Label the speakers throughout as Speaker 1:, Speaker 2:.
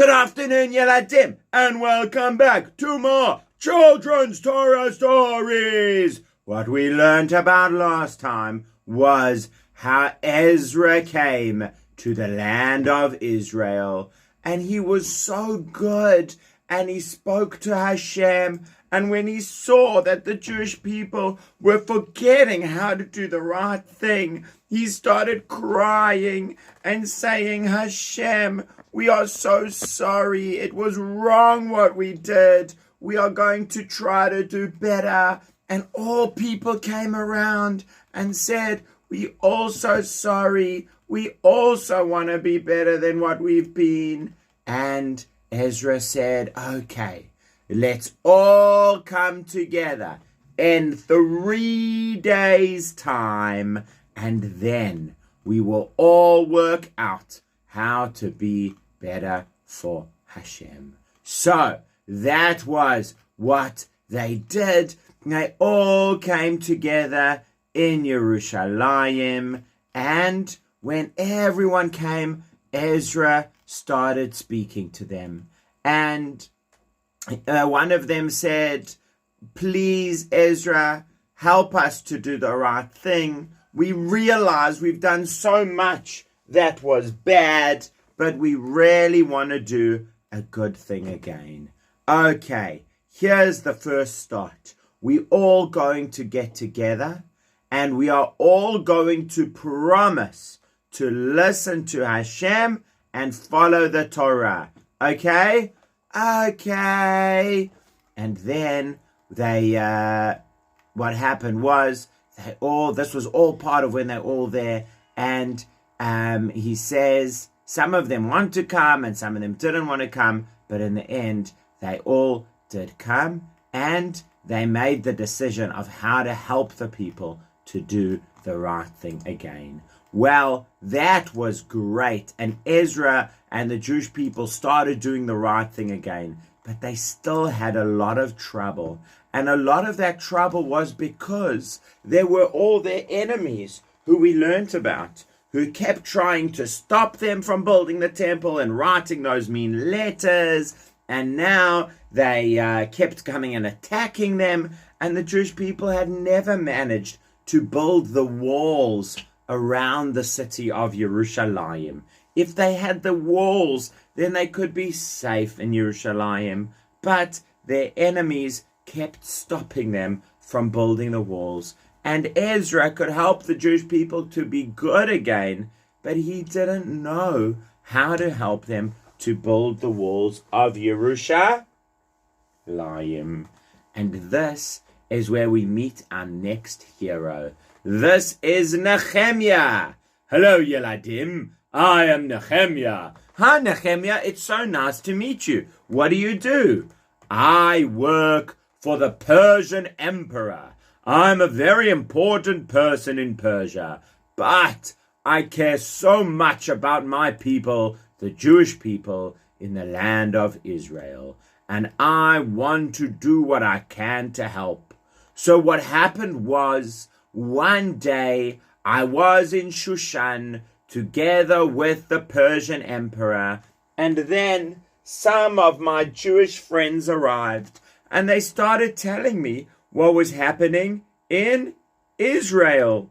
Speaker 1: Good afternoon, Yeladim, and welcome back to more Children's Torah Stories. What we learned about last time was how Ezra came to the land of Israel, and he was so good, and he spoke to Hashem, and when he saw that the Jewish people were forgetting how to do the right thing, he started crying and saying, Hashem, we are so sorry. It was wrong what we did. We are going to try to do better. And all people came around and said, we also sorry. We also want to be better than what we've been. And Ezra said, okay, let's all come together in 3 days' time. And then we will all work out how to be better for Hashem. So that was what they did. They all came together in Yerushalayim, and when everyone came, Ezra started speaking to them. And one of them said, please, Ezra, help us to do the right thing. We realize we've done so much that was bad, but we really want to do a good thing again. Okay, here's the first start. We all going to get together, and we are all going to promise to listen to Hashem and follow the Torah. Okay? Okay. And then what happened was, this was all part of when they're all there, and he says some of them want to come and some of them didn't want to come, but in the end they all did come, and they made the decision of how to help the people to do the right thing again. Well, that was great, and Ezra and the Jewish people started doing the right thing again, but they still had a lot of trouble. And a lot of that trouble was because there were all their enemies who we learnt about, who kept trying to stop them from building the temple and writing those mean letters. And now they kept coming and attacking them. And the Jewish people had never managed to build the walls around the city of Yerushalayim. If they had the walls, then they could be safe in Yerushalayim. But their enemies kept stopping them from building the walls. And Ezra could help the Jewish people to be good again, but he didn't know how to help them to build the walls of Yerushalayim. And this is where we meet our next hero. This is Nechemia. Hello, Yeladim. I am Nechemia. Hi, Nechemia. It's so nice to meet you. What do you do? I work for the Persian emperor. I'm a very important person in Persia, but I care so much about my people, the Jewish people in the land of Israel, and I want to do what I can to help. So what happened was, one day I was in Shushan together with the Persian emperor, and then some of my Jewish friends arrived, and they started telling me what was happening in Israel.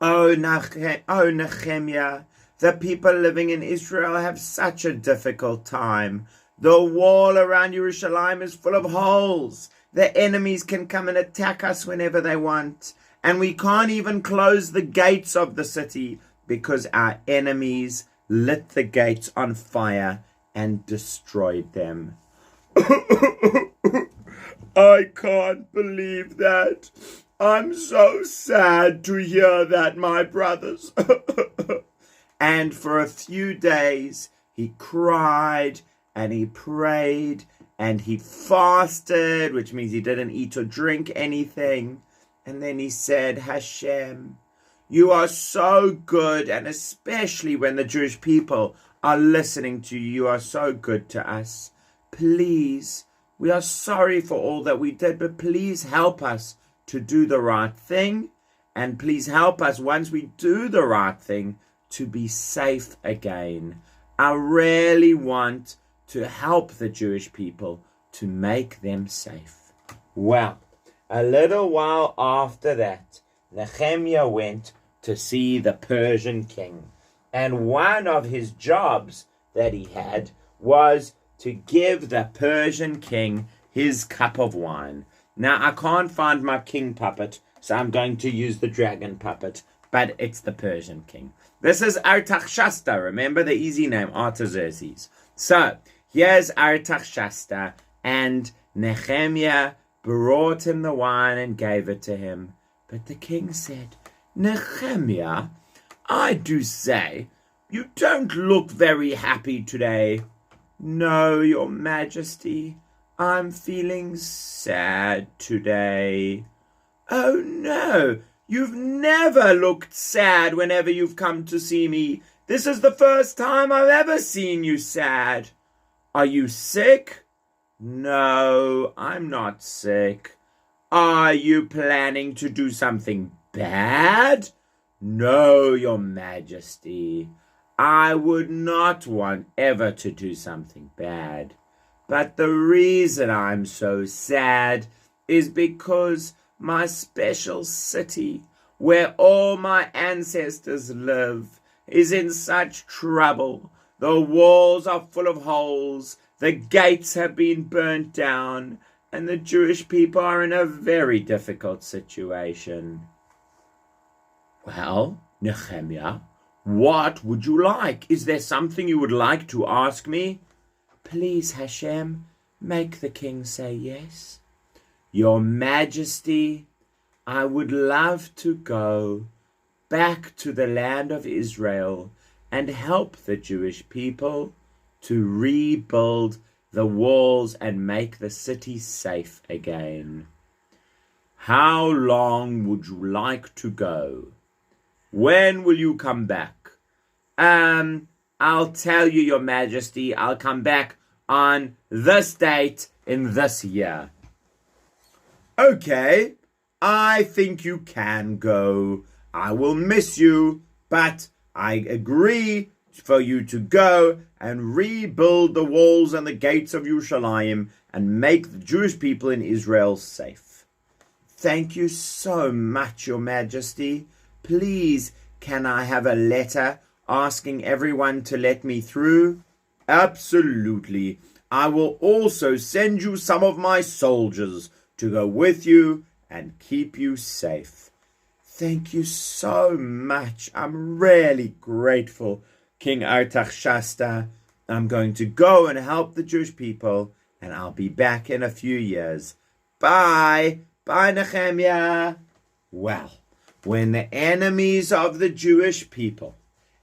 Speaker 1: Oh, Nechemia, the people living in Israel have such a difficult time. The wall around Yerushalayim is full of holes. The enemies can come and attack us whenever they want. And we can't even close the gates of the city because our enemies lit the gates on fire and destroyed them. I can't believe that. I'm so sad to hear that, my brothers. And for a few days, he cried and he prayed and he fasted, which means he didn't eat or drink anything. And then he said, Hashem, you are so good, and especially when the Jewish people are listening to you, you are so good to us. Please, we are sorry for all that we did, but please help us to do the right thing. And please help us, once we do the right thing, to be safe again. I really want to help the Jewish people to make them safe. Well, a little while after that, Nechemia went to see the Persian king. And one of his jobs that he had was to give the Persian king his cup of wine. Now, I can't find my king puppet, so I'm going to use the dragon puppet, but it's the Persian king. This is Artaxerxes. Remember the easy name, Artaxerxes. So, here's Artaxerxes, and Nechemia brought him the wine and gave it to him. But the king said, Nechemia, I do say, you don't look very happy today. No, your majesty, I'm feeling sad today. Oh no, you've never looked sad whenever you've come to see me. This is the first time I've ever seen you sad. Are you sick? No, I'm not sick. Are you planning to do something bad? No, your majesty. I would not want ever to do something bad. But the reason I'm so sad is because my special city, where all my ancestors live, is in such trouble. The walls are full of holes, the gates have been burnt down, and the Jewish people are in a very difficult situation. Well, Nechemia, what would you like? Is there something you would like to ask me? Please, Hashem, make the king say yes. Your Majesty, I would love to go back to the land of Israel and help the Jewish people to rebuild the walls and make the city safe again. How long would you like to go? When will you come back? I'll tell you, Your Majesty, I'll come back on this date in this year. Okay, I think you can go. I will miss you, but I agree for you to go and rebuild the walls and the gates of Yerushalayim and make the Jewish people in Israel safe. Thank you so much, Your Majesty. Please, can I have a letter asking everyone to let me through? Absolutely. I will also send you some of my soldiers to go with you and keep you safe. Thank you so much. I'm really grateful, King Artaxerxes. I'm going to go and help the Jewish people, and I'll be back in a few years. Bye. Bye, Nechemia. Well, when the enemies of the Jewish people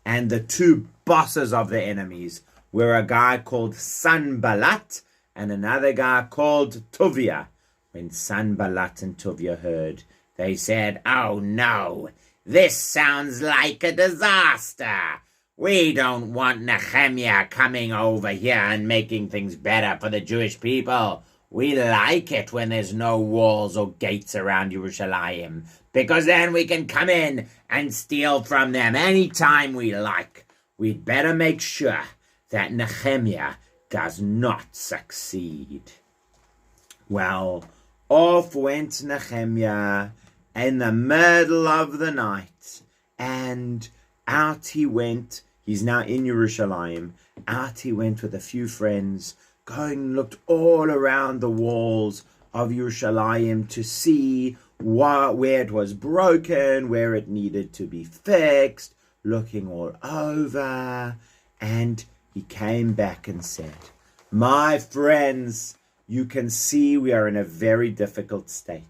Speaker 1: and the two bosses of the enemies were a guy called Sanballat and another guy called Tobiah, when Sanballat and Tobiah heard, they said, "Oh no, this sounds like a disaster. We don't want Nechemia coming over here and making things better for the Jewish people. We like it when there's no walls or gates around Yerushalayim, because then we can come in and steal from them anytime we like. We'd better make sure that Nechemia does not succeed." Well, off went Nechemia in the middle of the night, and out he went. He's now in Yerushalayim. Out he went with a few friends, going and looked all around the walls of Yerushalayim to see where it was broken, where it needed to be fixed, looking all over. And he came back and said, "My friends, you can see we are in a very difficult state.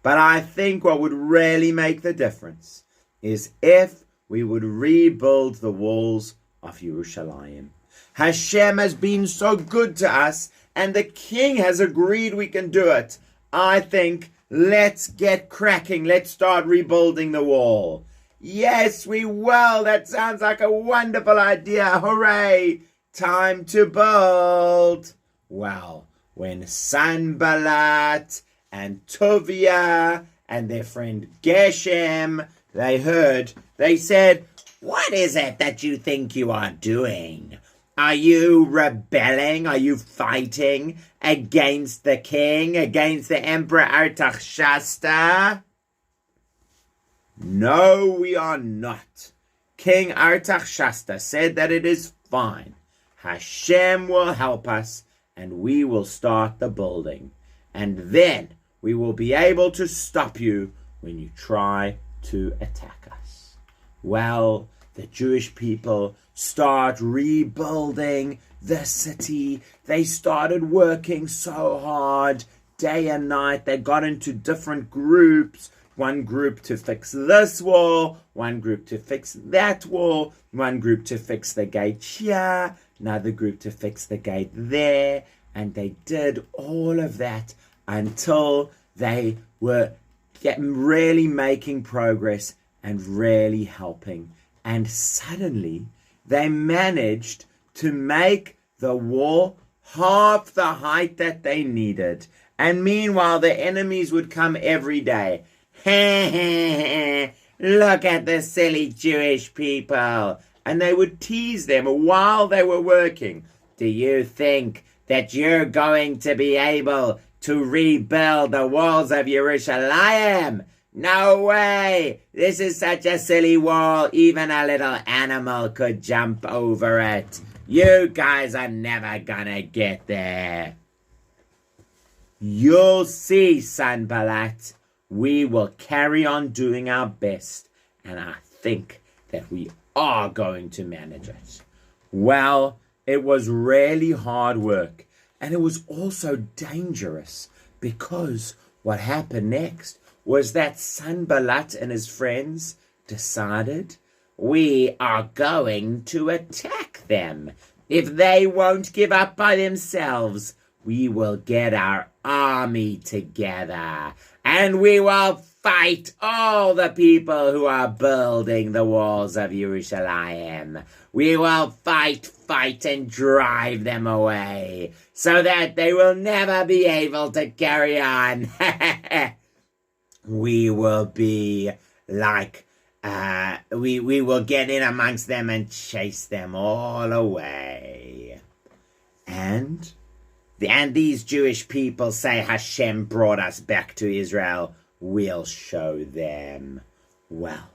Speaker 1: But I think what would really make the difference is if we would rebuild the walls of Yerushalayim. Hashem has been so good to us, and the king has agreed we can do it. I think let's get cracking. Let's start rebuilding the wall." "Yes, we will. That sounds like a wonderful idea. Hooray! Time to build." Well, when Sanballat and Tobiah and their friend Geshem, they heard, they said, "What is it that you think you are doing? Are you rebelling? Are you fighting against the king, against the Emperor Artaxerxes? No, we are not. King Artaxerxes said that it is fine. Hashem will help us, and we will start the building. And then we will be able to stop you when you try to attack us. Well, the Jewish people start rebuilding the city. They started working so hard, day and night. They got into different groups. One group to fix this wall, one group to fix that wall, one group to fix the gate here, another group to fix the gate there. And they did all of that until they were really making progress and really helping. And suddenly they managed to make the wall half the height that they needed. And meanwhile, the enemies would come every day. Look at the silly Jewish people. And they would tease them while they were working. Do you think that you're going to be able to rebuild the walls of Yerushalayim? No way! This is such a silly wall, even a little animal could jump over it. You guys are never gonna get there. You'll see, Sanballat. We will carry on doing our best, and I think that we are going to manage it. Well, it was really hard work, and it was also dangerous, because what happened next was that Sanballat and his friends decided, we are going to attack them. If they won't give up by themselves, we will get our army together, and we will fight all the people who are building the walls of Yerushalayim. We will fight, and drive them away, so that they will never be able to carry on. We will be like, we will get in amongst them and chase them all away. And these Jewish people say Hashem brought us back to Israel. We'll show them. Well,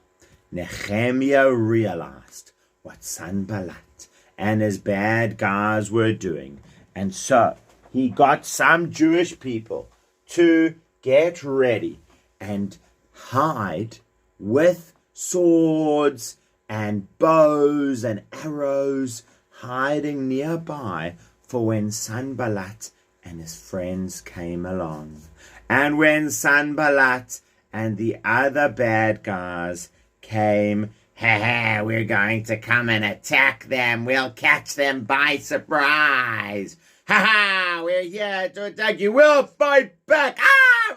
Speaker 1: Nechemia realized what Sanballat and his bad guys were doing. And so he got some Jewish people to get ready and hide with swords and bows and arrows, hiding nearby for when Sanballat and his friends came along. And when Sanballat and the other bad guys came, we're going to come and attack them. We'll catch them by surprise. We're here to attack you. We'll fight back.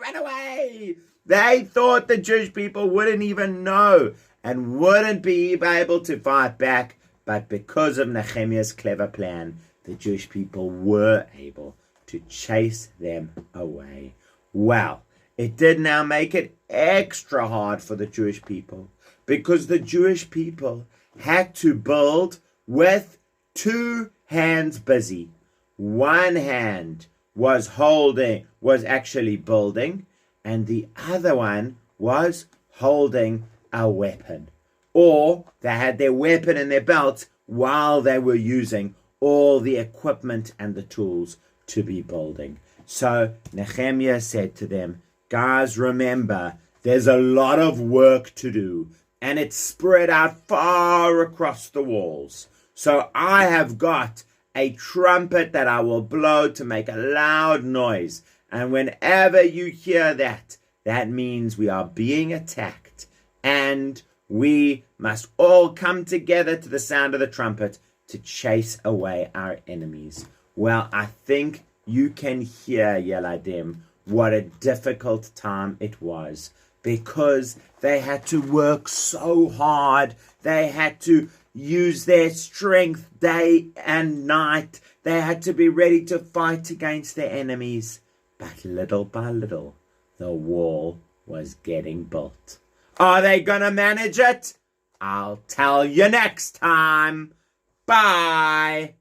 Speaker 1: Run away. They thought the Jewish people wouldn't even know and wouldn't be able to fight back. But because of Nehemiah's clever plan, the Jewish people were able to chase them away. Well, it did now make it extra hard for the Jewish people, because the Jewish people had to build with two hands busy. One hand was actually building, and the other one was holding a weapon. Or they had their weapon in their belt while they were using all the equipment and the tools to be building. So Nechemia said to them, guys, remember, there's a lot of work to do, and it's spread out far across the walls. So I have got a trumpet that I will blow to make a loud noise. And whenever you hear that, that means we are being attacked. And we must all come together to the sound of the trumpet to chase away our enemies. Well, I think you can hear, Yeladim, what a difficult time it was, because they had to work so hard. They had to use their strength day and night. They had to be ready to fight against their enemies. But little by little, the wall was getting built. Are they gonna manage it? I'll tell you next time. Bye.